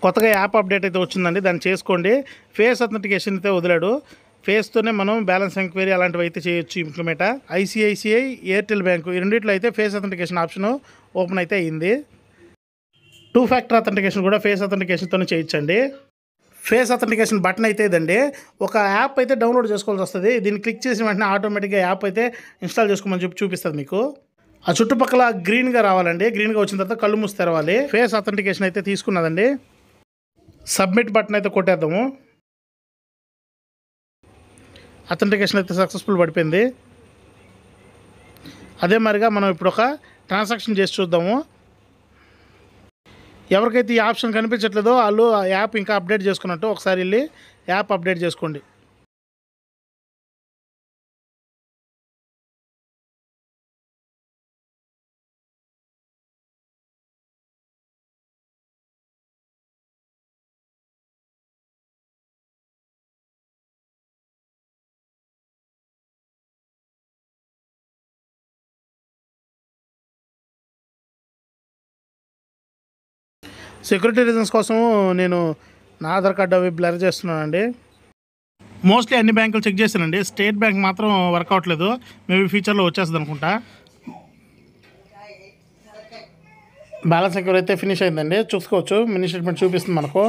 కొత్తగా app update అయితే వచ్చిందండి, దాన్ని చేసుకోండి. ఫేస్ అథెంటికేషన్ అయితే వదిలాడు. ఫేస్తోనే మనం బ్యాలెన్స్ ఎంక్వైరీ అలాంటివి అయితే చేయొచ్చు ఇంప్లిమెంట్. ఐసిఐసిఐ, ఎయిర్టెల్ బ్యాంకు ఈ రెండిట్లో అయితే ఫేస్ అథెంటికేషన్ ఆప్షన్ ఓపెన్ అయితే అయింది. 2 ఫ్యాక్టర్ అథెంటికేషన్ కూడా ఫేస్ అథెంటికేషన్తోనే చేయొచ్చండి. ఫేస్ అథెంటికేషన్ బటన్ అయితే ఇదండి. ఒక యాప్ అయితే డౌన్లోడ్ చేసుకోవాల్సి వస్తుంది. దీన్ని క్లిక్ చేసిన వెంటనే ఆటోమేటిక్గా యాప్ అయితే ఇన్స్టాల్ చేసుకోమని చెప్పి చూపిస్తుంది మీకు. ఆ చుట్టుపక్కల గ్రీన్గా రావాలండి. గ్రీన్గా వచ్చిన తర్వాత కళ్ళు మూసి తెరవాలి. ఫేస్ అథెంటికేషన్ అయితే తీసుకున్నదండి. సబ్మిట్ బటన్ అయితే కొట్టేద్దాము. అథెంటికేషన్ అయితే సక్సెస్ఫుల్ పడిపోయింది. అదే మరిగా మనం ఇప్పుడు ఒక ట్రాన్సాక్షన్ చేసి చూద్దాము. ఎవరికైతే ఈ ఆప్షన్ కనిపించట్లేదో వాళ్ళు ఆ యాప్ ఇంకా అప్డేట్ చేసుకున్నట్టు ఒకసారి వెళ్ళి యాప్ అప్డేట్ చేసుకోండి. సెక్యూరిటీ రీజన్స్ కోసం నేను నా ఆధార్ కార్డు అవి బ్లర్ చేస్తున్నానండి. మోస్ట్లీ అన్ని బ్యాంకులు చెక్ చేశానండి. స్టేట్ బ్యాంక్ మాత్రం వర్క్ అవ్వట్లేదు. మేబీ ఫ్యూచర్లో వచ్చేస్తుంది అనుకుంటా. బ్యాలెన్స్ ఎంక్వైరీ అయితే ఫినిష్ అయిందండి. చూసుకోవచ్చు, మినీ స్టేట్మెంట్ చూపిస్తుంది మనకు.